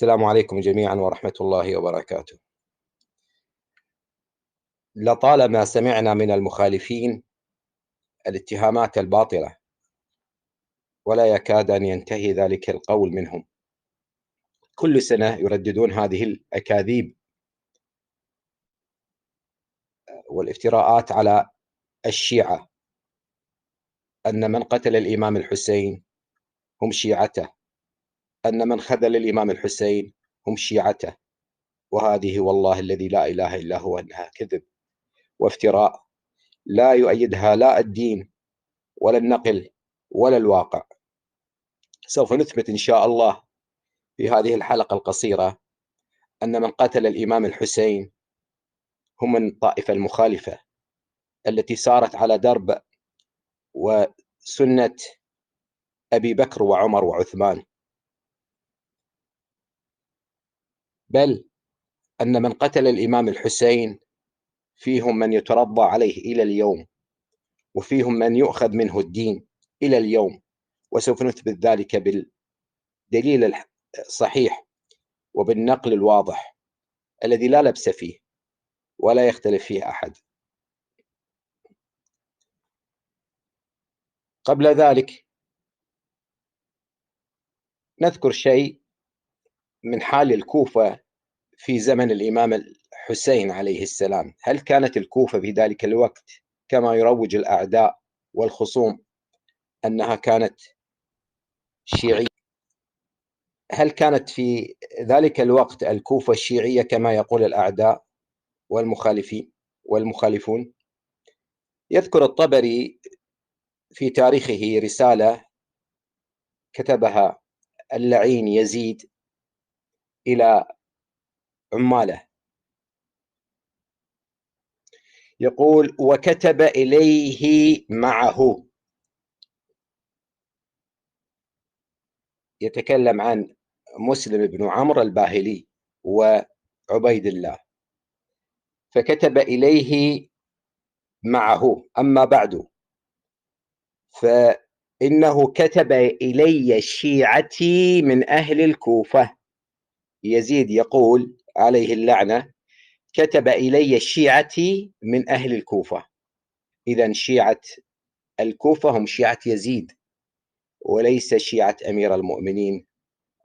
السلام عليكم جميعا ورحمة الله وبركاته. لطالما سمعنا من المخالفين الاتهامات الباطلة، ولا يكاد أن ينتهي ذلك القول منهم. كل سنة يرددون هذه الأكاذيب والافتراءات على الشيعة، أن من قتل الإمام الحسين هم شيعته، أن من خذل الإمام الحسين هم شيعته، وهذه والله الذي لا إله إلا هو أنها كذب وافتراء لا يؤيدها لا الدين ولا النقل ولا الواقع. سوف نثبت إن شاء الله في هذه الحلقة القصيرة أن من قتل الإمام الحسين هم من الطائفة المخالفة التي سارت على درب وسنة أبي بكر وعمر وعثمان، بل أن من قتل الإمام الحسين فيهم من يترضى عليه إلى اليوم، وفيهم من يؤخذ منه الدين إلى اليوم، وسوف نثبت ذلك بالدليل الصحيح وبالنقل الواضح الذي لا لبس فيه ولا يختلف فيه أحد. قبل ذلك نذكر شيء من حال الكوفة في زمن الإمام الحسين عليه السلام. هل كانت الكوفة في ذلك الوقت كما يروج الأعداء والخصوم أنها كانت شيعية؟ هل كانت في ذلك الوقت الكوفة الشيعية كما يقول الأعداء والمخالفون؟ يذكر الطبري في تاريخه رسالة كتبها اللعين يزيد إلى عماله، يقول: وكتب إليه معه، يتكلم عن مسلم بن عمرو الباهلي وعبيد الله، فكتب إليه معه: أما بعد، فإنه كتب إلي شيعتي من أهل الكوفة. يزيد يقول عليه اللعنة: كتب إلي شيعتي من أهل الكوفة. إذن شيعة الكوفة هم شيعة يزيد، وليس شيعة أمير المؤمنين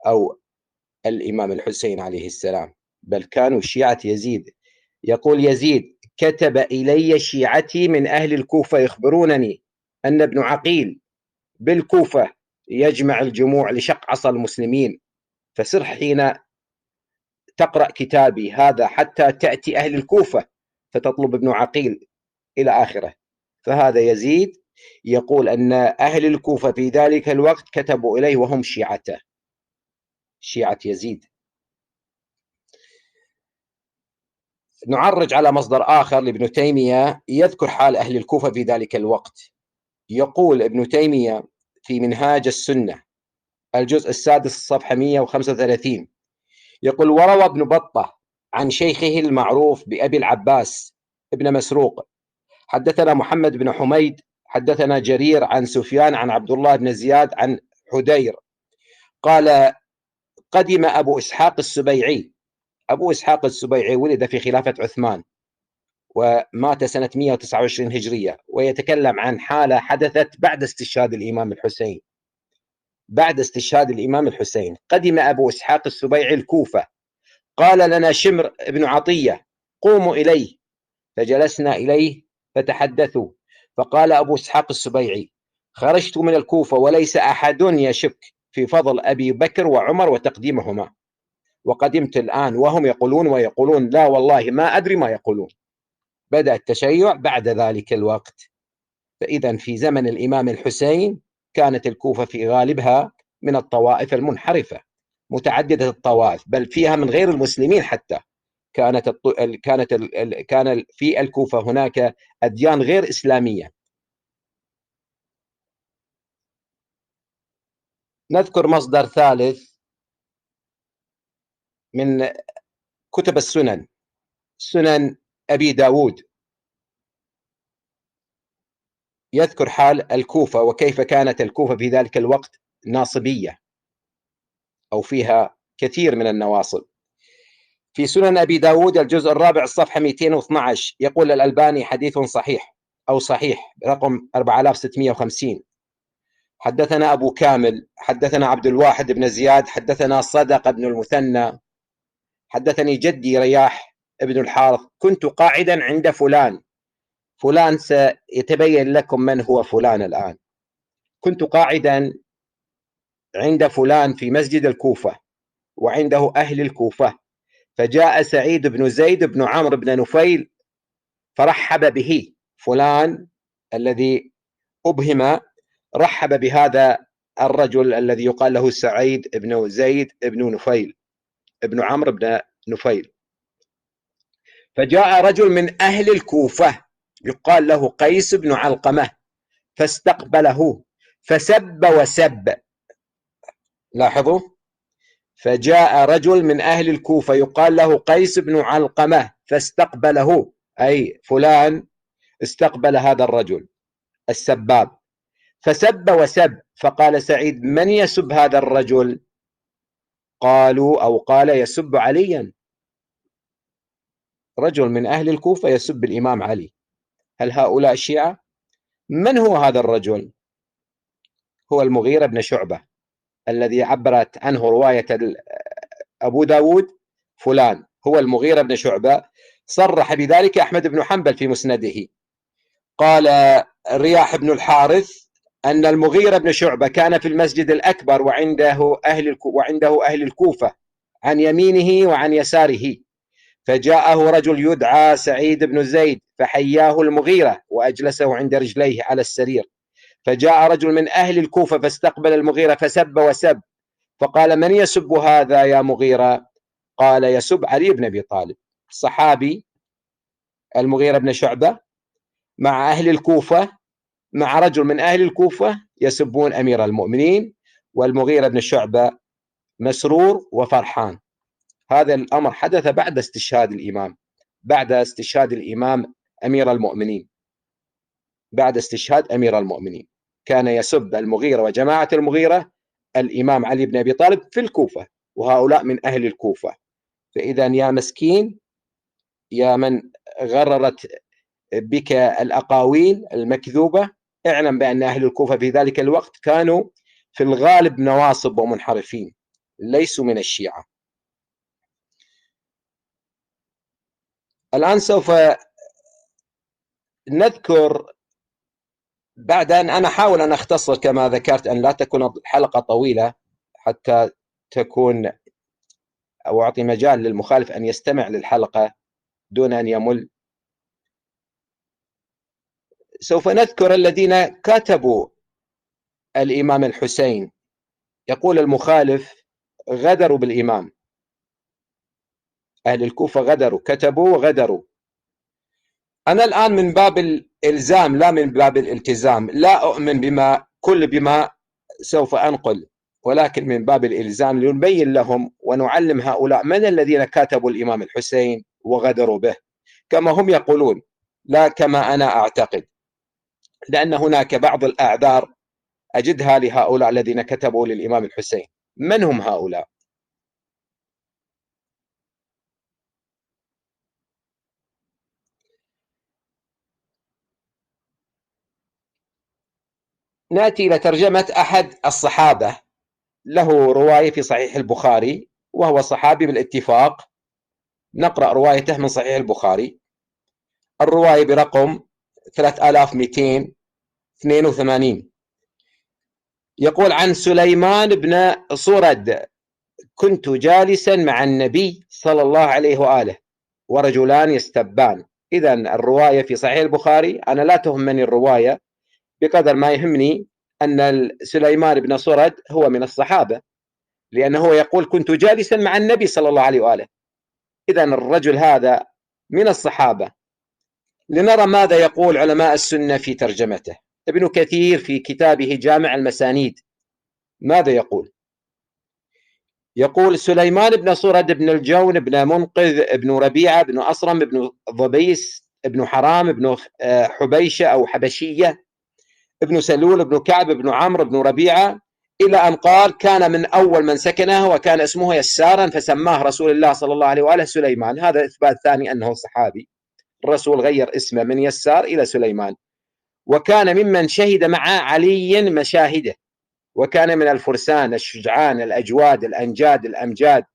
أو الإمام الحسين عليه السلام، بل كانوا شيعة يزيد. يقول يزيد: كتب إلي شيعتي من أهل الكوفة يخبرونني أن ابن عقيل بالكوفة يجمع الجموع لشق عصا المسلمين، فسر حين تقرأ كتابي هذا حتى تأتي أهل الكوفة فتطلب ابن عقيل إلى آخره. فهذا يزيد يقول أن أهل الكوفة في ذلك الوقت كتبوا إليه وهم شيعته، شيعة يزيد. نعرج على مصدر آخر لابن تيمية يذكر حال أهل الكوفة في ذلك الوقت. يقول ابن تيمية في منهاج السنة الجزء السادس الصفحة 135، يقول: وروى ابن بطة عن شيخه المعروف بأبي العباس ابن مسروق: حدثنا محمد بن حميد حدثنا جرير عن سفيان عن عبد الله بن زياد عن حدير قال: قدم أبو إسحاق السبيعي. أبو إسحاق السبيعي ولد في خلافة عثمان ومات سنة 129 هجرية، ويتكلم عن حالة حدثت بعد استشهاد الإمام الحسين. بعد استشهاد الإمام الحسين قدم أبو إسحاق السبيعي الكوفة، قال لنا شمر بن عطية: قوموا إليه، فجلسنا إليه فتحدثوا، فقال أبو إسحاق السبيعي: خرجت من الكوفة وليس أحد يشك في فضل أبي بكر وعمر وتقديمهما، وقدمت الآن وهم يقولون ويقولون لا والله ما أدري ما يقولون. بدأ التشيع بعد ذلك الوقت. فإذا في زمن الإمام الحسين كانت الكوفة في غالبها من الطوائف المنحرفة متعددة الطوائف، بل فيها من غير المسلمين حتى. كان في الكوفة هناك أديان غير إسلامية. نذكر مصدر ثالث من كتب السنن، سنن أبي داود، يذكر حال الكوفة وكيف كانت الكوفة في ذلك الوقت ناصبية أو فيها كثير من النواصب. في سنن أبي داود الجزء الرابع الصفحة 212 يقول الألباني حديث صحيح أو صحيح رقم 4650. حدثنا أبو كامل حدثنا عبد الواحد بن زياد حدثنا صدق بن المثنى حدثني جدي رياح ابن الحارث كنت قاعدا عند فلان. فلان سيتبين لكم من هو فلان الآن. كنت قاعدا عند فلان في مسجد الكوفة وعنده أهل الكوفة، فجاء سعيد بن زيد بن عمرو بن نفيل فرحب به. فلان الذي أبهم رحب بهذا الرجل الذي يقال له سعيد بن زيد بن نفيل ابن عمرو بن نفيل. فجاء رجل من أهل الكوفة يقال له قيس بن علقمة فاستقبله فسب وسب. لاحظوا، فجاء رجل من أهل الكوفة يقال له قيس بن علقمة فاستقبله، أي فلان استقبل هذا الرجل السباب فسب وسب. فقال سعيد: من يسب هذا الرجل؟ قالوا أو قال: يسب عليا. رجل من أهل الكوفة يسب الإمام علي، هل هؤلاء الشيعة؟ من هو هذا الرجل؟ هو المغيرة بن شعبة الذي عبرت عنه رواية أبو داود فلان، هو المغيرة بن شعبة. صرح بذلك أحمد بن حنبل في مسنده. قال رياح بن الحارث أن المغيرة بن شعبة كان في المسجد الأكبر وعنده أهل الكوفة عن يمينه وعن يساره، فجاءه رجل يدعى سعيد بن زيد فحياه المغيرة وأجلسه عند رجليه على السرير. فجاء رجل من أهل الكوفة فاستقبل المغيرة فسب وسب. فقال: من يسب هذا يا مغيرة؟ قال: يسب علي بن أبي طالب. صحابي المغيرة بن شعبة مع أهل الكوفة، مع رجل من أهل الكوفة يسبون أمير المؤمنين، والمغيرة بن شعبة مسرور وفرحان. هذا الأمر حدث بعد استشهاد الإمام، بعد استشهاد الإمام أمير المؤمنين، بعد استشهاد أمير المؤمنين كان يسب المغيرة وجماعة المغيرة الإمام علي بن أبي طالب في الكوفة، وهؤلاء من أهل الكوفة. فإذا يا مسكين، يا من غررت بك الأقاويل المكذوبة، اعلم بأن أهل الكوفة في ذلك الوقت كانوا في الغالب نواصب ومنحرفين، ليسوا من الشيعة. الآن سوف نذكر، بعد أن أنا أحاول أن أختصر كما ذكرت، أن لا تكون الحلقة طويلة حتى تكون أو أعطي مجال للمخالف أن يستمع للحلقة دون أن يمل. سوف نذكر الذين كتبوا الإمام الحسين. يقول المخالف: غدروا بالإمام، أهل الكوفة غدروا، كتبوا وغدروا. أنا الآن من باب الإلزام لا من باب الالتزام، لا أؤمن بما سوف أنقل، ولكن من باب الإلزام لنبين لهم ونعلم هؤلاء من الذين كاتبوا الإمام الحسين وغدروا به، كما هم يقولون لا كما أنا أعتقد، لأن هناك بعض الأعذار أجدها لهؤلاء الذين كتبوا للإمام الحسين. من هم هؤلاء؟ نأتي إلى ترجمة أحد الصحابة، له رواية في صحيح البخاري وهو صحابي بالاتفاق. نقرأ روايته من صحيح البخاري، الرواية برقم 3282. يقول: عن سليمان بن صرد: كنت جالسا مع النبي صلى الله عليه وآله ورجلان يستبان. إذن الرواية في صحيح البخاري، أنا لا تهمني الرواية بقدر ما يهمني أن سليمان بن صرد هو من الصحابة، لأنه يقول: كنت جالسا مع النبي صلى الله عليه وآله. إذن الرجل هذا من الصحابة. لنرى ماذا يقول علماء السنة في ترجمته. ابن كثير في كتابه جامع المسانيد ماذا يقول؟ يقول: سليمان بن صرد بن الجون بن منقذ بن ربيعة بن أصرم بن ضبيس بن حرام بن حبيشة أو حبشية بن سلول بن كعب بن عمرو بن ربيعة إلى أن قال كان من أول من سكنها وكان اسمه يسارا فسماه رسول الله صلى الله عليه وآله سليمان. هذا إثبات ثاني أنه صحابي. الرسول غير اسمه من يسار إلى سليمان. وكان ممن شهد مع علي مشاهده، وكان من الفرسان الشجعان الأجواد الأنجاد الأمجاد،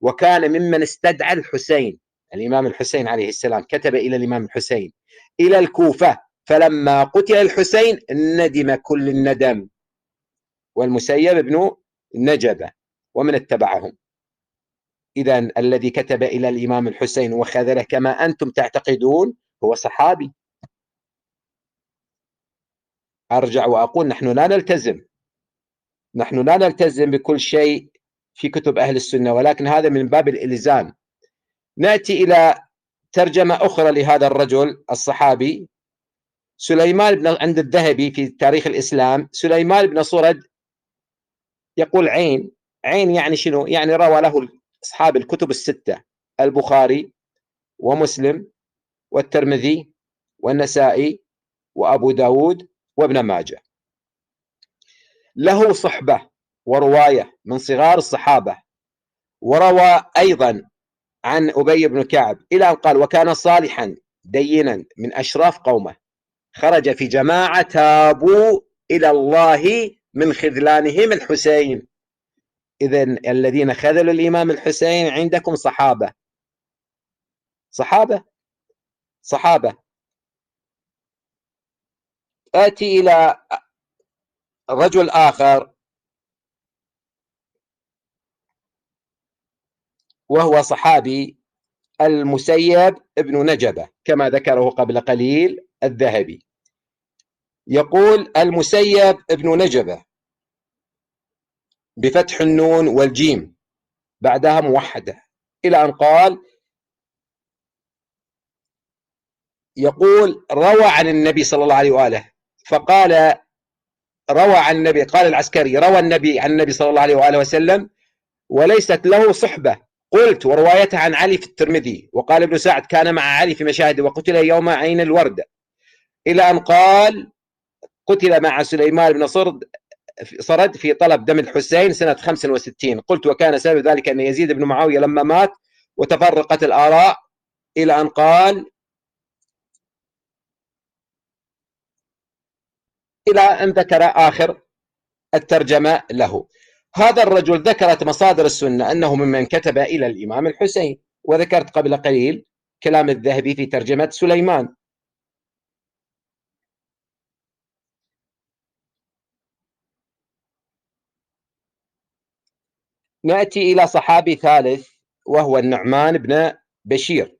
وكان ممن استدعى الحسين، الإمام الحسين عليه السلام كتب إلى الإمام الحسين إلى الكوفة، فلما قتل الحسين ندم كل الندم، والمسيب ابن نجبة ومن اتبعهم. إذا الذي كتب إلى الإمام الحسين وخذله كما أنتم تعتقدون هو صحابي. أرجع وأقول نحن لا نلتزم بكل شيء في كتب أهل السنة، ولكن هذا من باب الإلزام. نأتي إلى ترجمة أخرى لهذا الرجل الصحابي سليمان بن عند الذهبي في تاريخ الإسلام. سليمان بن صرد يقول عين يعني شنو؟ يعني روى له أصحاب الكتب الستة: البخاري ومسلم والترمذي والنسائي وأبو داود وابن ماجه. له صحبة ورواية من صغار الصحابة، وروى أيضا عن أبي بن كعب إلى أن قال وكان صالحا دينا من أشراف قومه، خرج في جماعة تابوا إلى الله من خذلانهم الحسين. إذن الذين خذلوا الإمام الحسين عندكم صحابة. آتي إلى رجل آخر وهو صحابي المسيب ابن نجبة كما ذكره قبل قليل الذهبي. يقول المسيب ابن نجبة بفتح النون والجيم بعدها موحدة، إلى أن قال يقول روى عن النبي صلى الله عليه وآله، فقال روى عن النبي، قال العسكري روى النبي عن النبي صلى الله عليه وآله وسلم وليست له صحبة. قلت وروايته عن علي في الترمذي. وقال ابن سعد كان مع علي في مشاهد وقتل يوم عين الوردة، إلى أن قال قتل مع سليمان بن صرد في طلب دم الحسين سنة 65. قلت وكان سبب ذلك أن يزيد بن معاوية لما مات وتفرقت الآراء، إلى أن قال إلى أن ذكر آخر الترجمة له. هذا الرجل ذكرت مصادر السنة أنه ممن كتب إلى الإمام الحسين، وذكرت قبل قليل كلام الذهبي في ترجمة سليمان. نأتي إلى صحابي ثالث وهو النعمان بن بشير.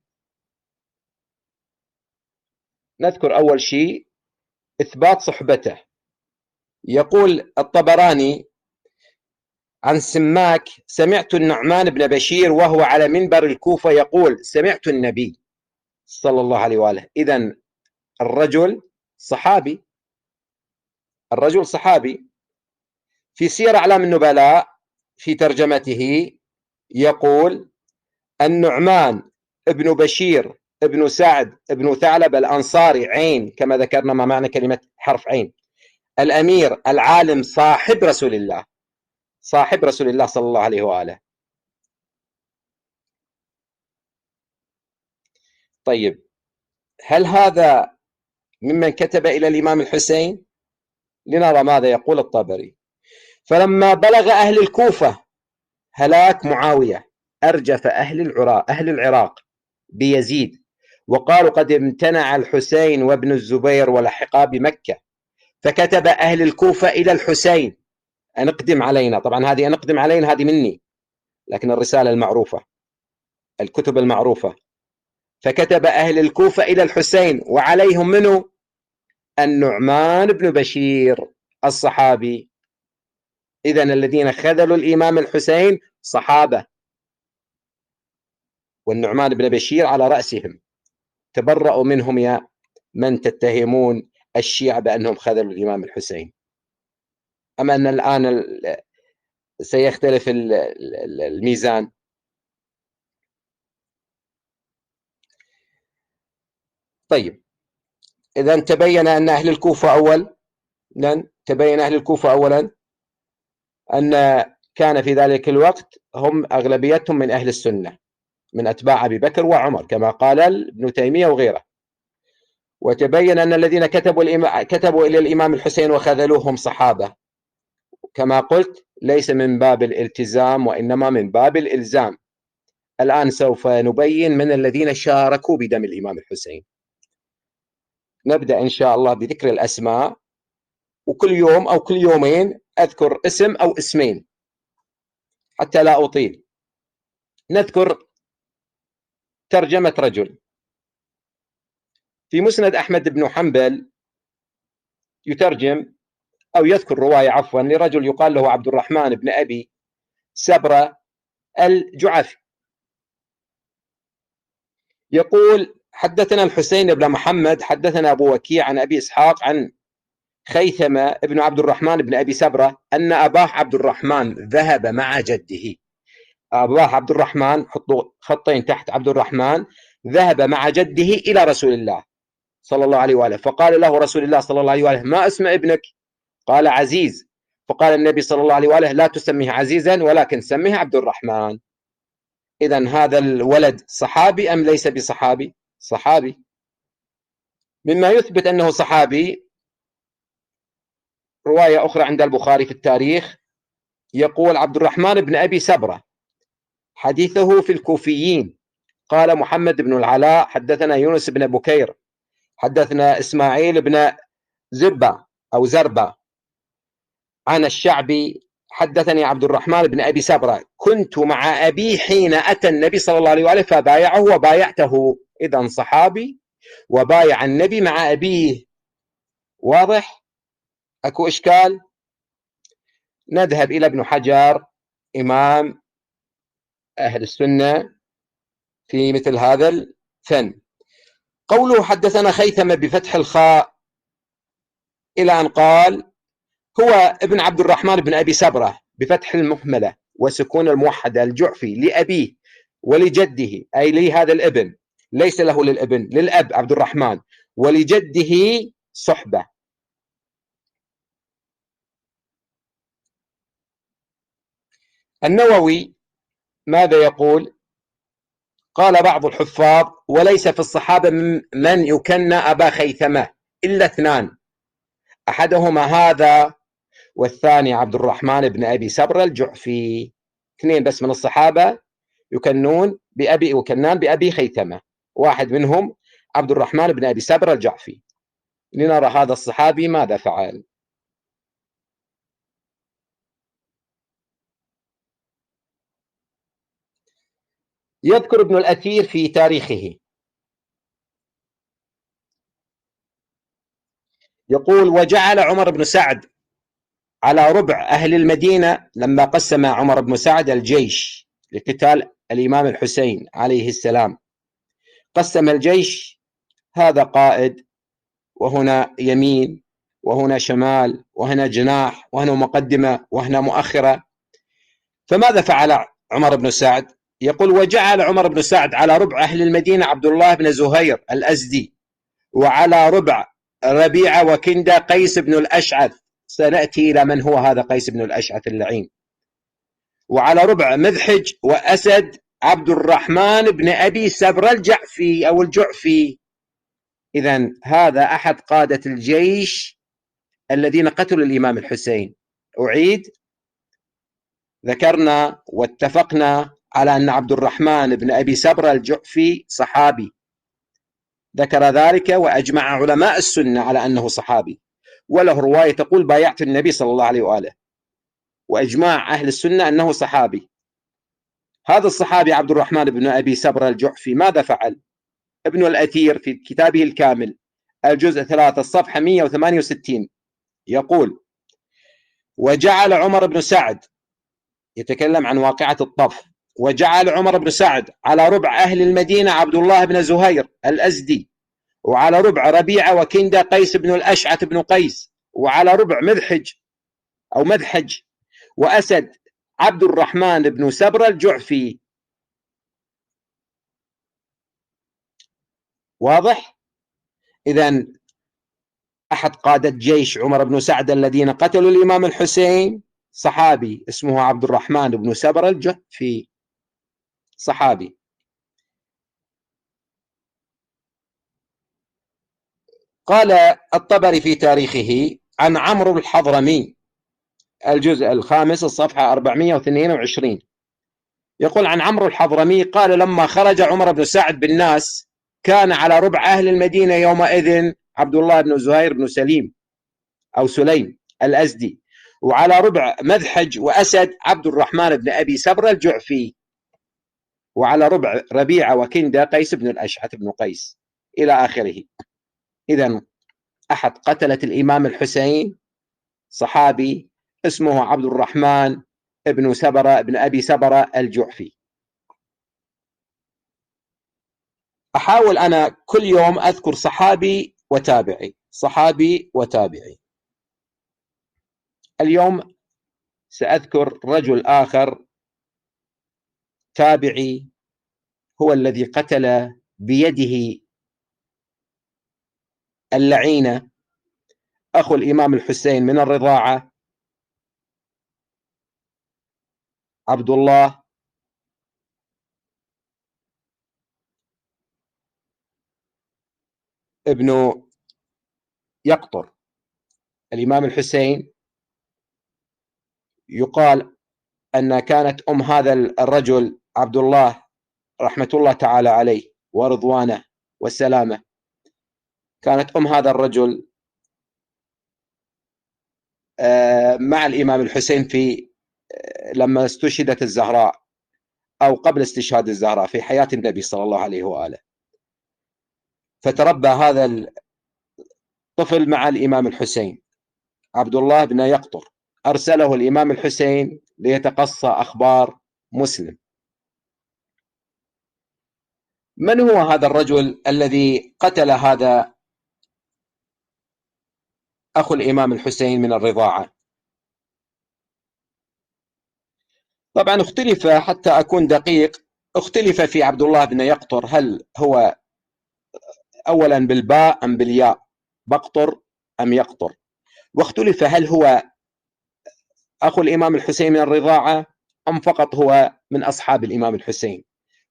نذكر أول شيء إثبات صحبته. يقول الطبراني عن سماك سمعت النعمان بن بشير وهو على منبر الكوفة يقول سمعت النبي صلى الله عليه وآله. إذن الرجل صحابي. في سير أعلام النبلاء في ترجمته يقول النعمان ابن بشير ابن سعد ابن ثعلب الأنصاري عين كما ذكرنا ما معنى كلمة حرف عين، الأمير العالم صاحب رسول الله صلى الله عليه وآله. طيب هل هذا ممن كتب إلى الإمام الحسين؟ لنرى ماذا يقول الطبري. فلما بلغ أهل الكوفة هلاك معاوية أرجف أهل العراق بيزيد، وقالوا قد امتنع الحسين وابن الزبير ولحقا بمكة، فكتب أهل الكوفة إلى الحسين أن اقدم علينا. طبعا هذه أن اقدم علينا هذه مني، لكن الرسالة المعروفة الكتب المعروفة. فكتب أهل الكوفة إلى الحسين وعليهم منه النعمان بن بشير الصحابي. إذن الذين خذلوا الإمام الحسين صحابة، والنعمان بن بشير على رأسهم. تبرأوا منهم يا من تتهمون الشيعة بأنهم خذلوا الإمام الحسين. أما أن الآن سيختلف الميزان. طيب إذن تبين أن أهل الكوفة أولا أن كان في ذلك الوقت هم أغلبيتهم من أهل السنة من أتباع أبي بكر وعمر كما قال ابن تيمية وغيره. وتبين أن الذين كتبوا إلى الإمام الحسين وخذلوهم صحابة، كما قلت ليس من باب الالتزام وإنما من باب الإلزام. الآن سوف نبين من الذين شاركوا بدم الإمام الحسين. نبدأ إن شاء الله بذكر الأسماء، وكل يوم أو كل يومين أذكر اسم أو اسمين حتى لا أطيل. نذكر ترجمة رجل. في مسند أحمد بن حنبل يترجم أو يذكر رواية عفوا لرجل يقال له عبد الرحمن بن أبي سبرة الجعفي، يقول: حدثنا الحسين بن محمد حدثنا أبو وكيع عن أبي إسحاق عن خيثمة بن عبد الرحمن بن أبي سبرة أن أباه عبد الرحمن ذهب مع جده. أباه عبد الرحمن، حطوا خطين تحت عبد الرحمن، ذهب مع جده إلى رسول الله صلى الله عليه وآله، فقال له رسول الله صلى الله عليه وآله: ما اسم ابنك؟ قال: عزيز. فقال النبي صلى الله عليه وآله: لا تسميه عزيزا ولكن سميه عبد الرحمن. إذن هذا الولد صحابي أم ليس بصحابي؟ صحابي. مما يثبت أنه صحابي رواية أخرى عند البخاري في التاريخ، يقول عبد الرحمن بن أبي سبرة حديثه في الكوفيين. قال محمد بن العلاء حدثنا يونس بن بكير حدثنا إسماعيل بن زربة أو زربة عن الشعبي حدثني عبد الرحمن بن أبي سبرة: كنت مع أبي حين أتى النبي صلى الله عليه وآله فبايعه وبايعته. إذن صحابي وبايع النبي مع أبيه. واضح؟ أكو إشكال؟ نذهب إلى ابن حجر إمام أهل السنة في مثل هذا الفن. قوله حدثنا خيثمة بفتح الخاء إلى أن قال هو ابن عبد الرحمن بن أبي سبرة بفتح المهملة وسكون الموحدة الجعفي لأبيه ولجده، أي لهذا الابن، ليس له للابن، للأب عبد الرحمن، ولجده صحبة. النووي ماذا يقول؟ قال بعض الحفاظ: وليس في الصحابة من يكنى أبا خيثمة إلا اثنان، أحدهما هذا والثاني عبد الرحمن بن أبي سبرة الجعفي. اثنين بس من الصحابة يكنون بأبي وكنان بأبي خيثمة، واحد منهم عبد الرحمن بن أبي سبرة الجعفي. لنرى هذا الصحابي ماذا فعل. يذكر ابن الأثير في تاريخه، يقول: وجعل عمر بن سعد على ربع أهل المدينة لما قسم عمر بن سعد الجيش لقتال الإمام الحسين عليه السلام. قسم الجيش، هذا قائد وهنا يمين وهنا شمال وهنا جناح وهنا مقدمة وهنا مؤخرة. فماذا فعل عمر بن سعد؟ يقول: وجعل عمر بن سعد على ربع أهل المدينة عبد الله بن زهير الأزدي، وعلى ربع ربيعة وكندة قيس بن الأشعث، سنأتي إلى من هو هذا قيس بن الأشعث اللعين، وعلى ربع مذحج وأسد عبد الرحمن بن أبي سبرة الجعفي أو الجعفي. إذن هذا أحد قادة الجيش الذين قتلوا الإمام الحسين. أعيد: ذكرنا واتفقنا على أن عبد الرحمن بن أبي سبرة الجعفي صحابي، ذكر ذلك وأجمع علماء السنة على أنه صحابي، وله رواية تقول: بايعت النبي صلى الله عليه وآله، وإجماع أهل السنة أنه صحابي. هذا الصحابي عبد الرحمن بن أبي سبرة الجعفي ماذا فعل؟ ابن الأثير في كتابه الكامل الجزء 3 الصفحة 168 يقول: وجعل عمر بن سعد، يتكلم عن واقعة الطف، وجعل عمر بن سعد على ربع أهل المدينة عبد الله بن زهير الأزدي، وعلى ربع ربيعة وكندة قيس بن الأشعث بن قيس، وعلى ربع مذحج أو مذحج وأسد عبد الرحمن بن سبرة الجعفي. واضح؟ إذن أحد قادة جيش عمر بن سعد الذين قتلوا الإمام الحسين صحابي اسمه عبد الرحمن بن سبر الجحفي، صحابي. قال الطبري في تاريخه عن عمرو الحضرمي، الجزء الخامس الصفحة 422، يقول عن عمرو الحضرمي قال لما خرج عمر بن سعد بالناس كان على ربع أهل المدينة يومئذ عبد الله بن زهير بن سليم أو سليم الأزدي، وعلى ربع مذحج وأسد عبد الرحمن بن أبي سبر الجعفي، وعلى ربع ربيعة وكندة قيس بن الأشعث بن قيس إلى آخره. إذن أحد قتلة الإمام الحسين صحابي اسمه عبد الرحمن بن أبي سبر الجعفي. أحاول أنا كل يوم أذكر صحابي وتابعي، صحابي وتابعي. اليوم سأذكر رجل آخر تابعي هو الذي قتل بيده اللعينة أخو الإمام الحسين من الرضاعة عبد الله ابن يقطر. الإمام الحسين يقال أن كانت أم هذا الرجل عبد الله رحمة الله تعالى عليه ورضوانه والسلامة، كانت أم هذا الرجل مع الإمام الحسين في لما استشهدت الزهراء أو قبل استشهاد الزهراء في حياة النبي صلى الله عليه وآله، فتربى هذا الطفل مع الإمام الحسين عبد الله بن يقطر. أرسله الإمام الحسين ليتقصى أخبار مسلم. من هو هذا الرجل الذي قتل هذا أخو الإمام الحسين من الرضاعة؟ طبعا اختلف، حتى أكون دقيق، اختلف في عبد الله بن يقطر هل هو أولا بالباء أم بالياء، بقطر أم يقطر، واختلف هل هو أخو الإمام الحسين من الرضاعة أم فقط هو من أصحاب الإمام الحسين.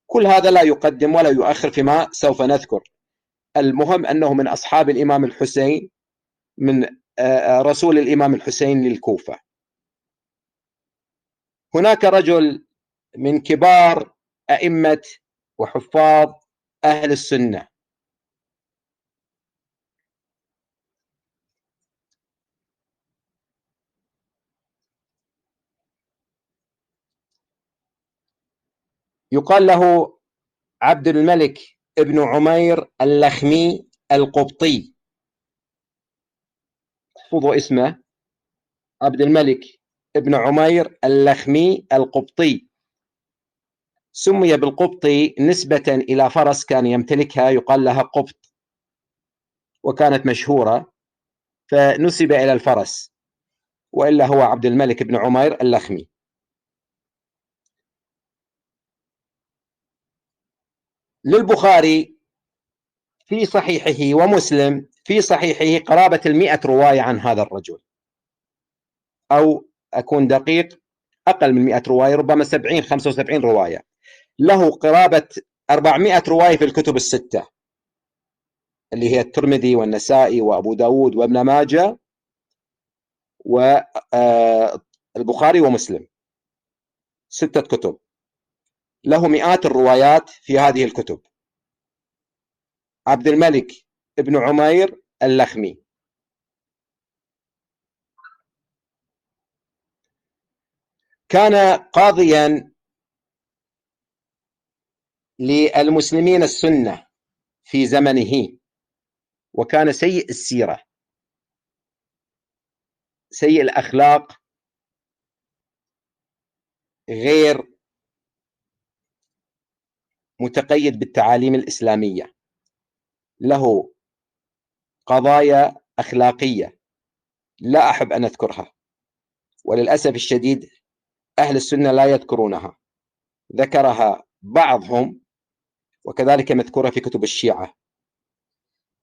كل هذا لا يقدم ولا يؤخر فيما سوف نذكر، المهم أنه من أصحاب الإمام الحسين، من رسول الإمام الحسين للكوفة. هناك رجل من كبار أئمة وحفاظ أهل السنة يقال له عبد الملك ابن عمير اللخمي القبطي. احفظوا اسمه، عبد الملك ابن عمير اللخمي القبطي. سمي بالقبطي نسبة إلى فرس كان يمتلكها يقال لها قبط، وكانت مشهورة فنسب إلى الفرس، وإلا هو عبد الملك بن عمير اللخمي. للبخاري في صحيحه ومسلم في صحيحه قرابة 100 رواية عن هذا الرجل، أو أكون دقيق أقل من 100 رواية، ربما 70 75 رواية. له قرابة 400 رواية في الكتب الستة اللي هي الترمذي والنسائي وأبو داود وابن ماجه والبخاري ومسلم، 6 كتب، له مئات الروايات في هذه الكتب. عبد الملك ابن عمير اللخمي. كان قاضيا للمسلمين السنة في زمنه، وكان سيء السيرة، سيء الأخلاق، غير متقيد بالتعاليم الإسلامية، له قضايا أخلاقية لا أحب أن أذكرها، وللأسف الشديد أهل السنة لا يذكرونها، ذكرها بعضهم، وكذلك مذكورة في كتب الشيعة،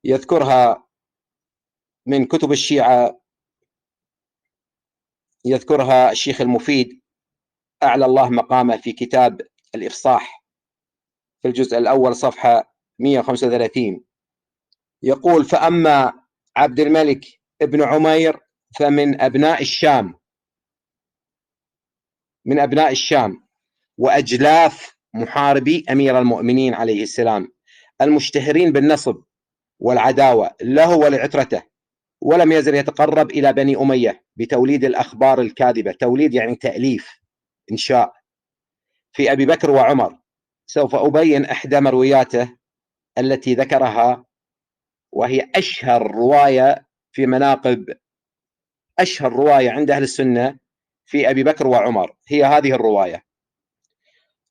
يذكرها من كتب الشيعة يذكرها الشيخ المفيد أعلى الله مقامه في كتاب الإفصاح في الجزء الأول صفحة 135. يقول: فأما عبد الملك بن عمير فمن أبناء الشام، من أبناء الشام وأجلاف محاربي أمير المؤمنين عليه السلام، المشتهرين بالنصب والعداوة له ولعترته، ولم يزل يتقرب إلى بني أمية بتوليد الأخبار الكاذبة. توليد يعني تأليف، إنشاء، في أبي بكر وعمر. سوف أبين إحدى مروياته التي ذكرها، وهي أشهر رواية في مناقب، أشهر رواية عند أهل السنة في أبي بكر وعمر هي هذه الرواية.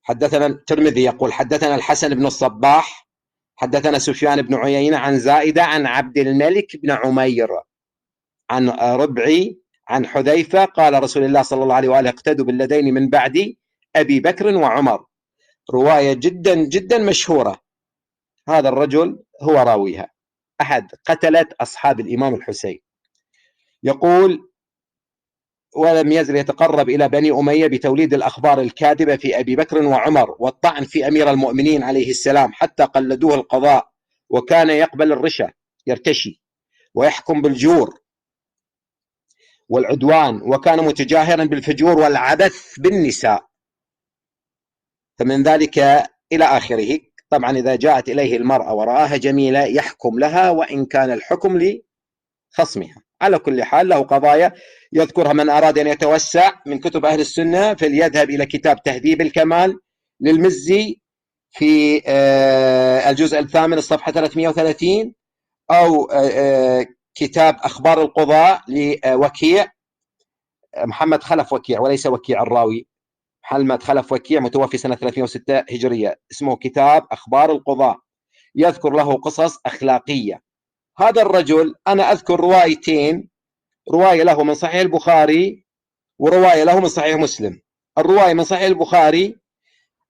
حدثنا الترمذي يقول: حدثنا الحسن بن الصباح حدثنا سفيان بن عيينة عن زائدة عن عبد الملك بن عمير عن ربعي عن حذيفة قال رسول الله صلى الله عليه وآله: اقتدوا بالذين من بعد أبي بكر وعمر. رواية جدا جدا مشهورة. هذا الرجل هو راويها، أحد قتلة أصحاب الإمام الحسين. يقول: ولم يزل يتقرب إلى بني أمية بتوليد الأخبار الكاذبة في أبي بكر وعمر والطعن في أمير المؤمنين عليه السلام حتى قلدوه القضاء، وكان يقبل الرشا، يرتشي ويحكم بالجور والعدوان، وكان متجاهرا بالفجور والعبث بالنساء. فمن ذلك إلى آخره. طبعا إذا جاءت إليه المرأة ورآها جميلة يحكم لها وإن كان الحكم لخصمها. على كل حال له قضايا يذكرها. من أراد أن يتوسع من كتب أهل السنة فليذهب إلى كتاب تهذيب الكمال للمزي في الجزء الثامن الصفحة 330، أو كتاب أخبار القضاء لوكيع، محمد خلف وكيع وليس وكيع الراوي، محمد خلف وكيع متوفي سنة 306 هجرية، اسمه كتاب أخبار القضاء، يذكر له قصص أخلاقية. هذا الرجل أنا أذكر روايتين، رواية له من صحيح البخاري ورواية له من صحيح مسلم. الرواية من صحيح البخاري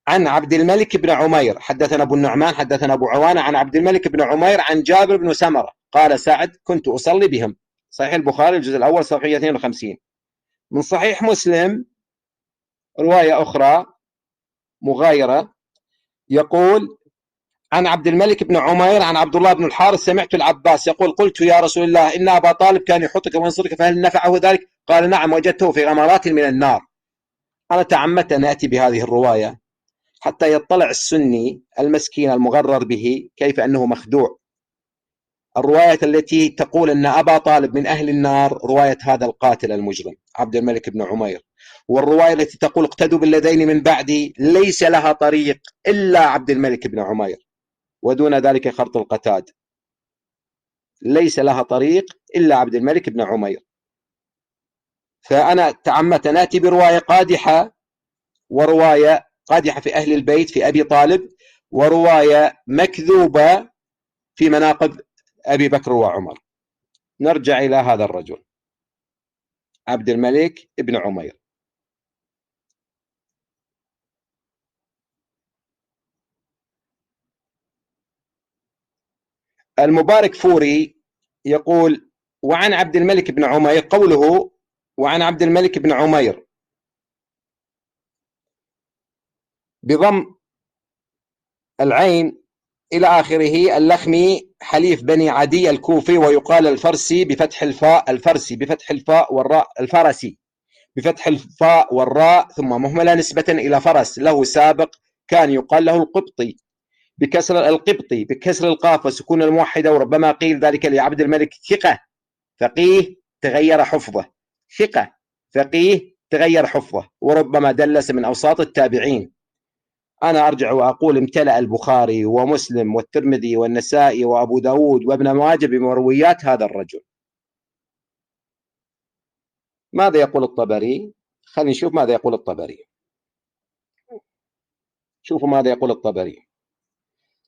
عن عبد الملك بن عمير حدثنا أبو النعمان حدثنا أبو عوانة عن عبد الملك بن عمير عن جابر بن سمرة قال: سعد كنت أصلي بهم. صحيح البخاري الجزء الأول صفحة 52. من صحيح مسلم رواية أخرى مغايرة، يقول: عن عبد الملك بن عمير عن عبد الله بن الحارث سمعت العباس يقول: قلت يا رسول الله إن أبا طالب كان يحطك وينصرك فهل نفعه ذلك؟ قال: نعم، وجدته في غمرات من النار. أنا تعمدت أن أتي بهذه الرواية حتى يطلع السني المسكين المغرر به كيف أنه مخدوع. الرواية التي تقول أن أبا طالب من أهل النار رواية هذا القاتل المجرم عبد الملك بن عمير، والرواية التي تقول اقتدوا بالذين من بعدي ليس لها طريق إلا عبد الملك بن عمير، ودون ذلك خرط القتاد، ليس لها طريق إلا عبد الملك بن عمير. فأنا تعمدت نأتي برواية قادحة، ورواية قادحة في أهل البيت في أبي طالب، ورواية مكذوبة في مناقب أبي بكر وعمر. نرجع إلى هذا الرجل عبد الملك بن عمير. المبارك فوري يقول: وعن عبد الملك بن عمير، قوله وعن عبد الملك بن عمير بضم العين إلى آخره، اللخمي حليف بني عدي الكوفي، ويقال الفرسي بفتح الفاء، الفرسي بفتح الفاء والراء، الفرسي بفتح الفاء والراء ثم مهملة نسبة إلى فرس له سابق، كان يقال له القبطي بكسر القبطي بكسر القاف وسكون الموحدة. وربما قيل ذلك لعبد الملك ثقة فقيه تغير حفظه، ثقة فقيه تغير حفظه، وربما دلس من أوساط التابعين. أنا أرجع وأقول: امتلأ البخاري ومسلم والترمذي والنسائي وأبو داود وابن ماجه بمرويات هذا الرجل. ماذا يقول الطبري؟ خلينا نشوف ماذا يقول الطبري. شوفوا ماذا يقول الطبري.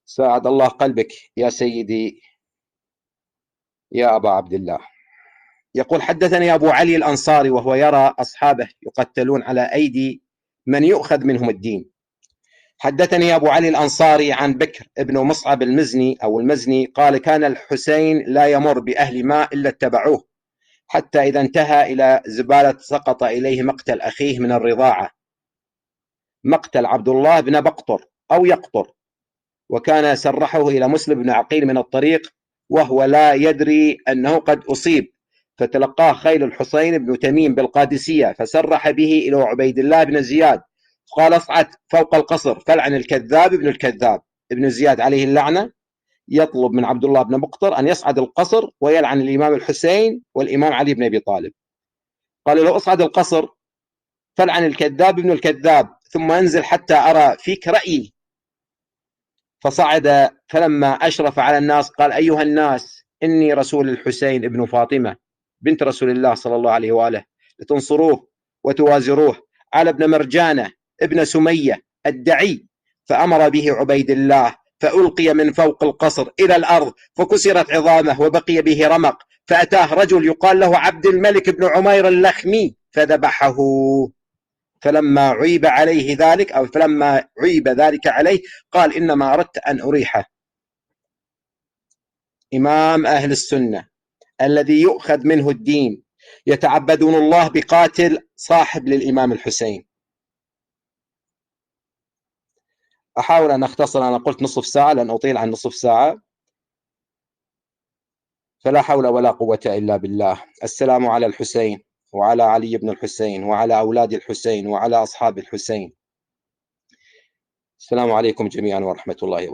ساعد الله قلبك يا سيدي يا أبا عبد الله. يقول: حدثني أبو علي الأنصاري وهو يرى أصحابه يقتلون على أيدي من يؤخذ منهم الدين. حدثني أبو علي الأنصاري عن بكر ابن مصعب المزني أو المزني قال: كان الحسين لا يمر بأهل ماء إلا اتبعوه، حتى إذا انتهى إلى زبالة سقط إليه مقتل أخيه من الرضاعة، مقتل عبد الله بن بقطر أو يقطر، وكان سرحه إلى مسلم بن عقيل من الطريق وهو لا يدري أنه قد أصيب، فتلقاه خيل الحسين بن تميم بالقادسية فسرح به إلى عبيد الله بن زياد، قال اصعد فوق القصر فلعن الكذاب ابن الكذاب. ابن زياد عليه اللعنة يطلب من عبد الله بن بقطر أن يصعد القصر ويلعن الإمام الحسين والإمام علي بن أبي طالب. قال له اصعد القصر فلعن الكذاب ابن الكذاب ثم انزل حتى أرى فيك رأيي. فصعد، فلما أشرف على الناس قال أيها الناس إني رسول الحسين ابن فاطمة بنت رسول الله صلى الله عليه وآله، لتنصروه وتوازروه على ابن مرجانة ابن سمية الدعي. فأمر به عبيد الله فألقي من فوق القصر إلى الأرض فكسرت عظامه وبقي به رمق، فأتاه رجل يقال له عبد الملك بن عمير اللخمي فذبحه. فلما عيب عليه ذلك أو فلما عيب ذلك عليه قال إنما أردت أن أريحه. إمام أهل السنة الذي يؤخذ منه الدين يتعبدون الله بقاتل صاحب للإمام الحسين. أحاول أن أختصر، أنا قلت نصف ساعة لن أطيل عن نصف ساعة، فلا حول ولا قوة إلا بالله. السلام على الحسين وعلى علي بن الحسين وعلى أولاد الحسين وعلى أصحاب الحسين. السلام عليكم جميعا ورحمة الله وبركاته.